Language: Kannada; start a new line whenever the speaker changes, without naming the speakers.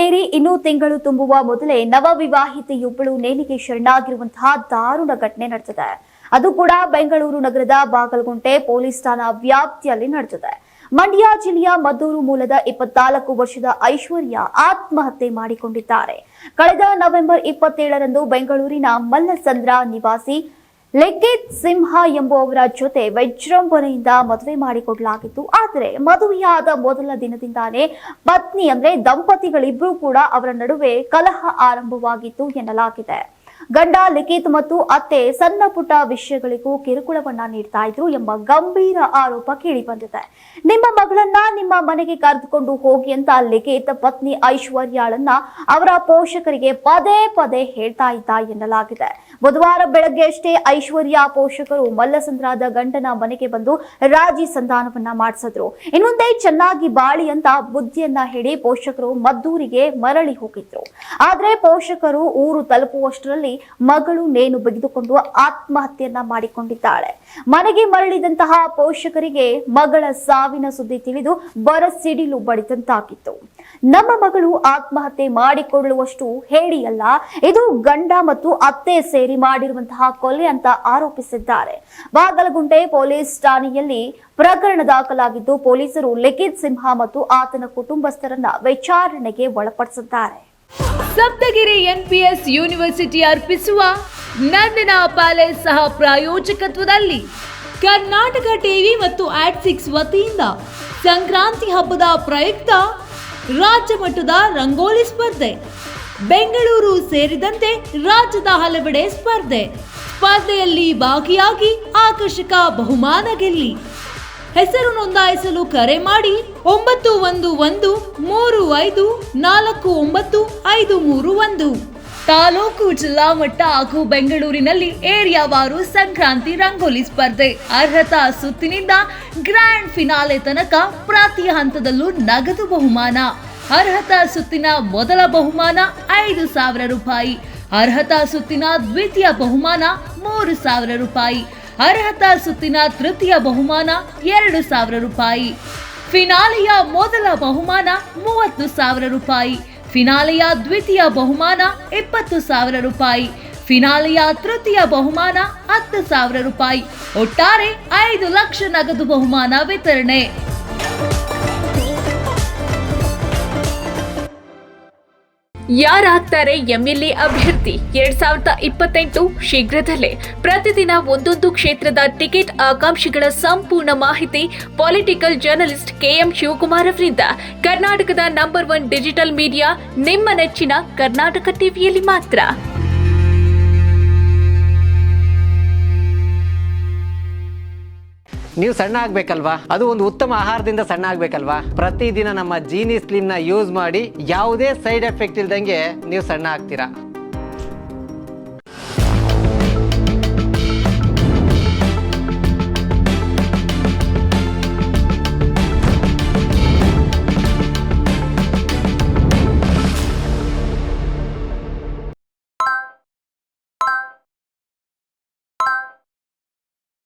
ಏರಿ ಇನ್ನೂ ತಿಂಗಳು ತುಂಬುವ ಮೊದಲೇ ನವವಿವಾಹಿತೆಯೊಬ್ಬಳು ನೇಣಿಗೆ ಶರಣಾಗಿರುವಂತಹ ದಾರುಣ ಘಟನೆ ನಡೆದಿದೆ. ಅದು ಕೂಡ ಬೆಂಗಳೂರು ನಗರದ ಬಾಗಲಗುಂಟೆ ಪೊಲೀಸ್ ಠಾಣಾ ವ್ಯಾಪ್ತಿಯಲ್ಲಿ ನಡೆದಿದೆ. ಮಂಡ್ಯ ಜಿಲ್ಲೆಯ ಮದ್ದೂರು ಮೂಲದ 24 ವರ್ಷದ ಐಶ್ವರ್ಯ ಆತ್ಮಹತ್ಯೆ ಮಾಡಿಕೊಂಡಿದ್ದಾರೆ. ಕಳೆದ ನವೆಂಬರ್ 27ರಂದು ಬೆಂಗಳೂರಿನ ಮಲ್ಲಸಂದ್ರ ನಿವಾಸಿ ಲಿಖಿತ್ ಸಿಂಹ ಎಂಬುವವರ ಜೊತೆ ವಿಜೃಂಭಣೆಯಿಂದ ಮದುವೆ ಮಾಡಿಕೊಡಲಾಗಿತ್ತು. ಆದರೆ ಮದುವೆಯಾದ ಮೊದಲ ದಿನದಿಂದಾನೇ ಪತ್ನಿ ದಂಪತಿಗಳಿಬ್ಬರೂ ಕೂಡ ಅವರ ನಡುವೆ ಕಲಹ ಆರಂಭವಾಗಿತ್ತು ಎನ್ನಲಾಗಿದೆ. ಗಂಡ ಲಿಖಿತ್ ಮತ್ತು ಅತ್ತೆ ಸಣ್ಣ ಪುಟ್ಟ ವಿಷಯಗಳಿಗೂ ಕಿರುಕುಳವನ್ನ ನೀಡ್ತಾ ಇದ್ರು ಎಂಬ ಗಂಭೀರ ಆರೋಪ ಕೇಳಿ ಬಂದಿದೆ. ನಿಮ್ಮ ಮಗಳನ್ನ ನಿಮ್ಮ ಮನೆಗೆ ಕರೆದುಕೊಂಡು ಹೋಗಿ ಅಂತ ಲಿಖಿತ್ ಪತ್ನಿ ಐಶ್ವರ್ಯಾಳನ್ನ ಅವರ ಪೋಷಕರಿಗೆ ಪದೇ ಪದೇ ಹೇಳ್ತಾ ಇದ್ದ ಎನ್ನಲಾಗಿದೆ. ಬುಧವಾರ ಬೆಳಗ್ಗೆ ಅಷ್ಟೇ ಐಶ್ವರ್ಯ ಪೋಷಕರು ಮಲ್ಲಸಂದ್ರದ ಗಂಡನ ಮನೆಗೆ ಬಂದು ರಾಜಿ ಸಂಧಾನವನ್ನ ಮಾಡಿಸಿದ್ರು. ಇನ್ಮುಂದೆ ಚೆನ್ನಾಗಿ ಬಾಳಿ ಅಂತ ಬುದ್ಧಿಯನ್ನ ಹೇಳಿ ಪೋಷಕರು ಮದ್ದೂರಿಗೆ ಮರಳಿ ಹೋಗಿದ್ರು. ಆದ್ರೆ ಪೋಷಕರು ಊರು ತಲುಪುವಷ್ಟರಲ್ಲಿ ಮಗಳು ನೇಣು ಬಿಗಿದುಕೊಂಡು ಆತ್ಮಹತ್ಯೆಯನ್ನ ಮಾಡಿಕೊಂಡಿದ್ದಾಳೆ. ಮನೆಗೆ ಮರಳಿದಂತಹ ಪೋಷಕರಿಗೆ ಮಗಳ ಸಾವಿನ ಸುದ್ದಿ ತಿಳಿದು ಬರಸಿಡಿಲು ಬಡಿದಂತಾಗಿತ್ತು. ನಮ್ಮ ಮಗಳು ಆತ್ಮಹತ್ಯೆ ಮಾಡಿಕೊಳ್ಳುವಷ್ಟು ಹೇಳಿಯಲ್ಲ, ಇದು ಗಂಡ ಮತ್ತು ಅತ್ತೆ ಸೇರಿ ಮಾಡಿರುವಂತಹ ಕೊಲೆ ಅಂತ ಆರೋಪಿಸಿದ್ದಾರೆ. ಬಾಗಲಗುಂಟೆ ಪೊಲೀಸ್ ಠಾಣೆಯಲ್ಲಿ ಪ್ರಕರಣ ದಾಖಲಾಗಿದ್ದು ಪೊಲೀಸರು ಲಿಖಿತ್ ಸಿಂಹ ಮತ್ತು ಆತನ ಕುಟುಂಬಸ್ಥರನ್ನ ವಿಚಾರಣೆಗೆ ಒಳಪಡಿಸಿದ್ದಾರೆ.
ಸಪ್ತಗಿರಿ ಎನ್ಪಿಎಸ್ ಯೂನಿವರ್ಸಿಟಿ ಅರ್ಪಿಸುವ ನಂದನ ಪ್ಯಾಲೇಸ್ ಸಹ ಪ್ರಾಯೋಜಕತ್ವದಲ್ಲಿ ಕರ್ನಾಟಕ ಟಿವಿ ಮತ್ತು ಆಟ್6 ವತಿಯಿಂದ ಸಂಕ್ರಾಂತಿ ಹಬ್ಬದ ಪ್ರಯುಕ್ತ ರಾಜ್ಯ ಮಟ್ಟದ ರಂಗೋಲಿ ಸ್ಪರ್ಧೆ, ಬೆಂಗಳೂರು ಸೇರಿದಂತೆ ರಾಜ್ಯದ ಹಲವೆಡೆ ಸ್ಪರ್ಧೆಯಲ್ಲಿ ಭಾಗಿಯಾಗಿ ಆಕರ್ಷಕ ಬಹುಮಾನ ಗೆಲ್ಲಿ. ಹೆಸರು ನೋಂದಾಯಿಸಲು ಕರೆ ಮಾಡಿ 9113549531. ತಾಲೂಕು, ಜಿಲ್ಲಾ ಮಟ್ಟ ಹಾಗೂ ಬೆಂಗಳೂರಿನಲ್ಲಿ ಏರಿಯಾವಾರು ಸಂಕ್ರಾಂತಿ ರಂಗೋಲಿ ಸ್ಪರ್ಧೆ. ಅರ್ಹತಾ ಸುತ್ತಿನಿಂದ ಗ್ರ್ಯಾಂಡ್ ಫಿನಾಲೆ ತನಕ ಪ್ರತಿ ಹಂತದಲ್ಲೂ ನಗದು ಬಹುಮಾನ. ಅರ್ಹತಾ ಸುತ್ತಿನ ಮೊದಲ ಬಹುಮಾನ 5,000 ರೂಪಾಯಿ. ಅರ್ಹತಾ ಸುತ್ತಿನ ದ್ವಿತೀಯ ಬಹುಮಾನ 3,000 ರೂಪಾಯಿ. ಅರ್ಹತಾ ಸುತ್ತಿನ ತೃತೀಯ ಬಹುಮಾನ 2,000 ರೂಪಾಯಿ. ಫಿನಾಲೆಯ ಮೊದಲ ಬಹುಮಾನ 30,000 ರೂಪಾಯಿ. ಫಿನಾಲೆಯ ದ್ವಿತೀಯ ಬಹುಮಾನ 20,000 ರೂಪಾಯಿ. ಫಿನಾಲೆಯ ತೃತೀಯ ಬಹುಮಾನ 10,000 ರೂಪಾಯಿ. ಒಟ್ಟಾರೆ 5 ಲಕ್ಷ ನಗದು ಬಹುಮಾನ ವಿತರಣೆ. ಯಾರಾಗ್ತಾರೆ ಎಂಎಲ್ಎ ಅಭ್ಯರ್ಥಿ 2028 ಶೀಘ್ರದಲ್ಲೇ. ಪ್ರತಿದಿನ ಒಂದೊಂದು ಕ್ಷೇತ್ರದ ಟಿಕೆಟ್ ಆಕಾಂಕ್ಷಿಗಳ ಸಂಪೂರ್ಣ ಮಾಹಿತಿ ಪೊಲಿಟಿಕಲ್ ಜರ್ನಲಿಸ್ಟ್ ಕೆಎಂ ಶಿವಕುಮಾರ್ ಅವರಿಂದ. ಕರ್ನಾಟಕದ ನಂಬರ್ 1 ಡಿಜಿಟಲ್ ಮೀಡಿಯಾ ನಿಮ್ಮ ನೆಚ್ಚಿನ ಕರ್ನಾಟಕ ಟಿವಿಯಲ್ಲಿ ಮಾತ್ರ.
ನೀವು ಸಣ್ಣ ಆಗ್ಬೇಕಲ್ವಾ? ಅದು ಒಂದು ಉತ್ತಮ ಆಹಾರದಿಂದ ಸಣ್ಣ ಆಗ್ಬೇಕಲ್ವಾ? ಪ್ರತಿದಿನ ನಮ್ಮ ಜೀನಿ ಸ್ಲಿಮ್ ನ ಯೂಸ್ ಮಾಡಿ ಯಾವುದೇ ಸೈಡ್ ಎಫೆಕ್ಟ್ ಇಲ್ದಂಗೆ ನೀವು ಸಣ್ಣ ಆಗ್ತೀರಾ.